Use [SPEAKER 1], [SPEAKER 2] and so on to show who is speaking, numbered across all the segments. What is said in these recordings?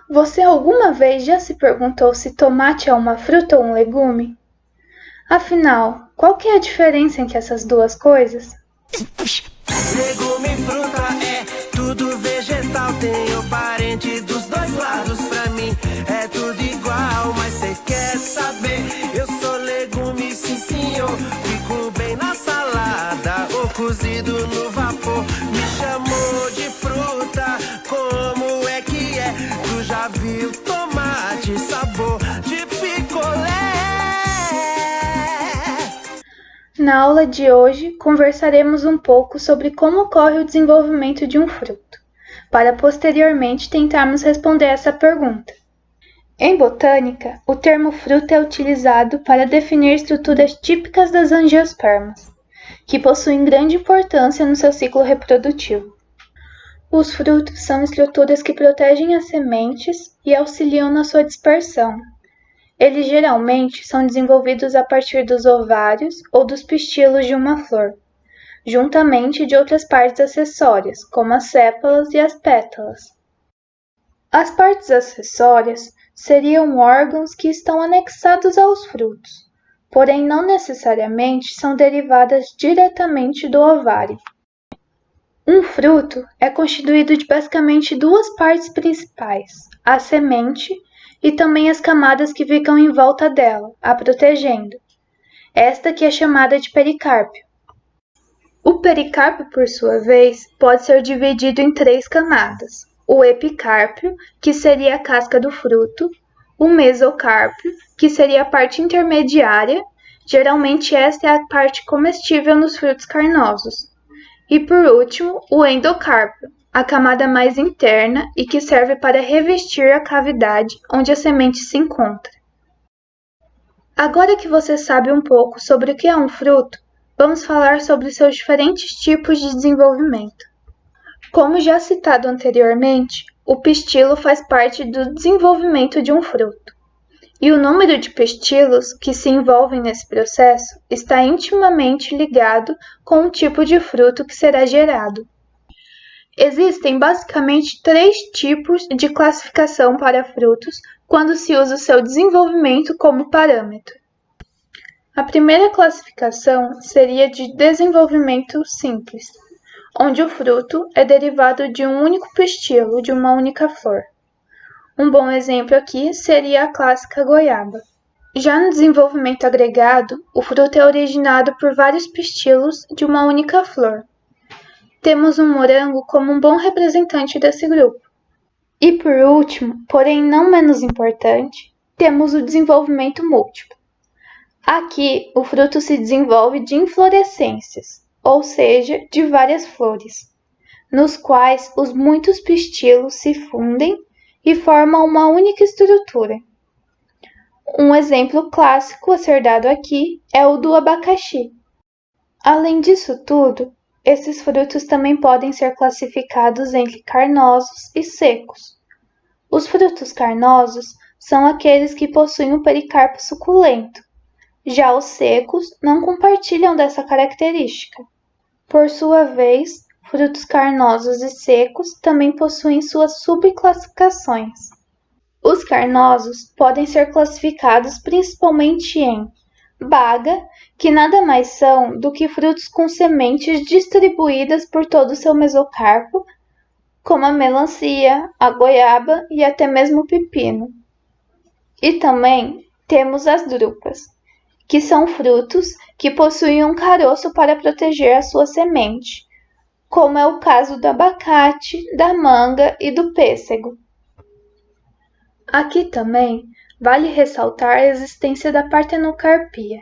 [SPEAKER 1] Você alguma vez já se perguntou se tomate é uma fruta ou um legume? Afinal, qual que é a diferença entre essas duas coisas?
[SPEAKER 2] Legume e fruta é tudo vegetal. Tenho parente dos dois lados, pra mim é tudo igual. Mas cê quer saber? Eu sou legume, sim senhor. Fico bem na salada ou cozido no vapor. Me chamou de fruta, como é que é? Tu já viu tomate, sabor de picolé?
[SPEAKER 1] Na aula de hoje, conversaremos um pouco sobre como ocorre o desenvolvimento de um fruto, para posteriormente tentarmos responder essa pergunta. Em botânica, o termo fruta é utilizado para definir estruturas típicas das angiospermas, que possuem grande importância no seu ciclo reprodutivo. Os frutos são estruturas que protegem as sementes e auxiliam na sua dispersão. Eles geralmente são desenvolvidos a partir dos ovários ou dos pistilos de uma flor, juntamente de outras partes acessórias, como as sépalas e as pétalas. As partes acessórias seriam órgãos que estão anexados aos frutos, porém não necessariamente são derivadas diretamente do ovário. Um fruto é constituído de basicamente duas partes principais, a semente e também as camadas que ficam em volta dela, a protegendo. Esta que é chamada de pericárpio. O pericárpio, por sua vez, pode ser dividido em três camadas. O epicárpio, que seria a casca do fruto, o mesocárpio, que seria a parte intermediária, geralmente esta é a parte comestível nos frutos carnosos, e por último, o endocárpio, a camada mais interna e que serve para revestir a cavidade onde a semente se encontra. Agora que você sabe um pouco sobre o que é um fruto, vamos falar sobre seus diferentes tipos de desenvolvimento. Como já citado anteriormente, o pistilo faz parte do desenvolvimento de um fruto. E o número de pistilos que se envolvem nesse processo está intimamente ligado com o tipo de fruto que será gerado. Existem basicamente três tipos de classificação para frutos quando se usa o seu desenvolvimento como parâmetro. A primeira classificação seria de desenvolvimento simples, onde o fruto é derivado de um único pistilo, de uma única flor. Um bom exemplo aqui seria a clássica goiaba. Já no desenvolvimento agregado, o fruto é originado por vários pistilos de uma única flor. Temos um morango como um bom representante desse grupo. E por último, porém não menos importante, temos o desenvolvimento múltiplo. Aqui, o fruto se desenvolve de inflorescências, ou seja, de várias flores, nos quais os muitos pistilos se fundem e formam uma única estrutura. Um exemplo clássico a ser dado aqui é o do abacaxi. Além disso tudo, esses frutos também podem ser classificados entre carnosos e secos. Os frutos carnosos são aqueles que possuem um pericarpo suculento, já os secos não compartilham dessa característica. Por sua vez, frutos carnosos e secos também possuem suas subclassificações. Os carnosos podem ser classificados principalmente em baga, que nada mais são do que frutos com sementes distribuídas por todo o seu mesocarpo, como a melancia, a goiaba e até mesmo o pepino. E também temos as drupas, que são frutos que possuem um caroço para proteger a sua semente, como é o caso do abacate, da manga e do pêssego. Aqui também vale ressaltar a existência da partenocarpia,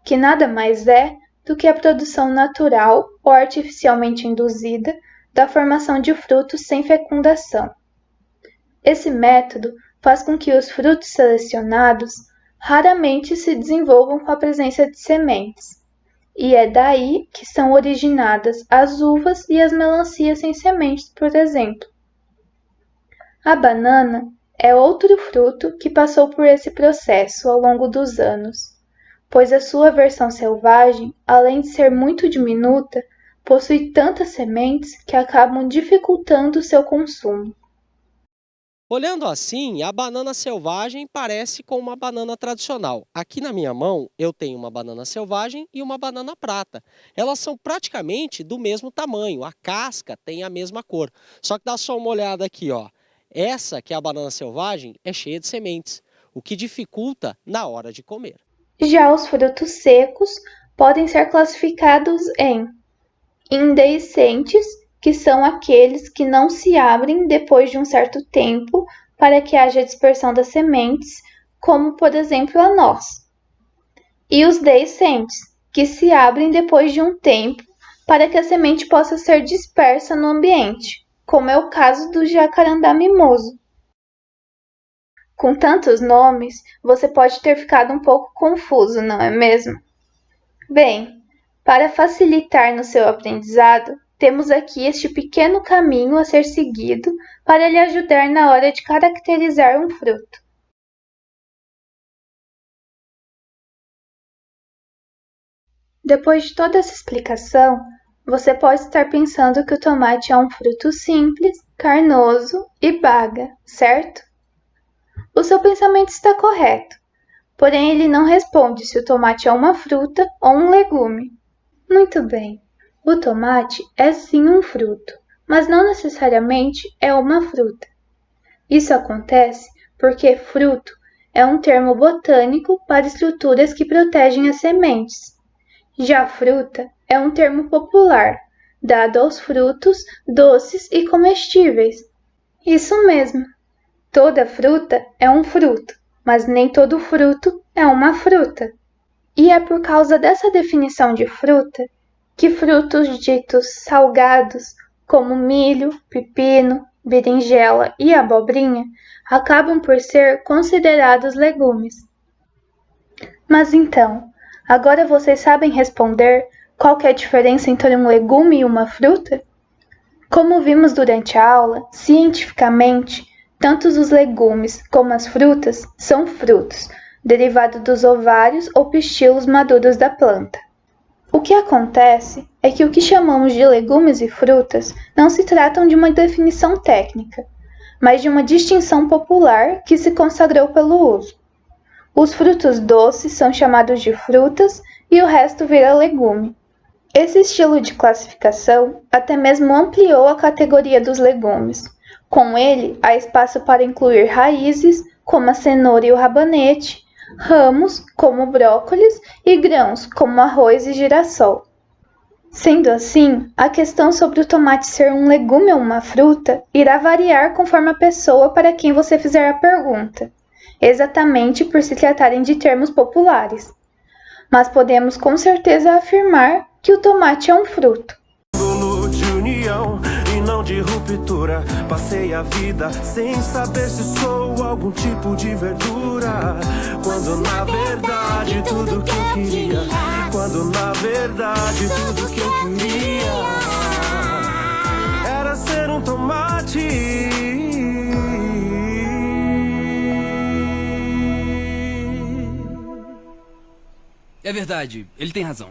[SPEAKER 1] que nada mais é do que a produção natural ou artificialmente induzida da formação de frutos sem fecundação. Esse método faz com que os frutos selecionados raramente se desenvolvam com a presença de sementes, e é daí que são originadas as uvas e as melancias sem sementes, por exemplo. A banana é outro fruto que passou por esse processo ao longo dos anos, pois a sua versão selvagem, além de ser muito diminuta, possui tantas sementes que acabam dificultando seu consumo.
[SPEAKER 3] Olhando assim, a banana selvagem parece com uma banana tradicional. Aqui na minha mão, eu tenho uma banana selvagem e uma banana prata. Elas são praticamente do mesmo tamanho, a casca tem a mesma cor. Só que dá só uma olhada aqui, ó. Essa, que é a banana selvagem, é cheia de sementes, o que dificulta na hora de comer.
[SPEAKER 1] Já os frutos secos podem ser classificados em indehiscentes, que são aqueles que não se abrem depois de um certo tempo para que haja dispersão das sementes, como por exemplo a noz. E os dehiscentes, que se abrem depois de um tempo para que a semente possa ser dispersa no ambiente, como é o caso do jacarandá mimoso. Com tantos nomes, você pode ter ficado um pouco confuso, não é mesmo? Bem, para facilitar no seu aprendizado, temos aqui este pequeno caminho a ser seguido para lhe ajudar na hora de caracterizar um fruto. Depois de toda essa explicação, você pode estar pensando que o tomate é um fruto simples, carnoso e baga, certo? O seu pensamento está correto, porém ele não responde se o tomate é uma fruta ou um legume. Muito bem, o tomate é sim um fruto, mas não necessariamente é uma fruta. Isso acontece porque fruto é um termo botânico para estruturas que protegem as sementes. Já fruta é um termo popular, dado aos frutos doces e comestíveis. Isso mesmo, toda fruta é um fruto, mas nem todo fruto é uma fruta. E é por causa dessa definição de fruta que frutos ditos salgados, como milho, pepino, berinjela e abobrinha, acabam por ser considerados legumes. Mas então, agora vocês sabem responder qual que é a diferença entre um legume e uma fruta? Como vimos durante a aula, cientificamente, tanto os legumes como as frutas são frutos, derivados dos ovários ou pistilos maduros da planta. O que acontece é que o que chamamos de legumes e frutas não se tratam de uma definição técnica, mas de uma distinção popular que se consagrou pelo uso. Os frutos doces são chamados de frutas e o resto vira legume. Esse estilo de classificação até mesmo ampliou a categoria dos legumes. Com ele, há espaço para incluir raízes, como a cenoura e o rabanete, ramos, como o brócolis, e grãos, como arroz e girassol. Sendo assim, a questão sobre o tomate ser um legume ou uma fruta irá variar conforme a pessoa para quem você fizer a pergunta, exatamente por se tratarem de termos populares. Mas podemos com certeza afirmar que o tomate é um fruto.
[SPEAKER 2] E não de ruptura, passei a vida sem saber se sou algum tipo de verdura. Quando na verdade tudo que eu queria, quando na verdade tudo que eu queria era ser um tomate.
[SPEAKER 4] É verdade, ele tem razão.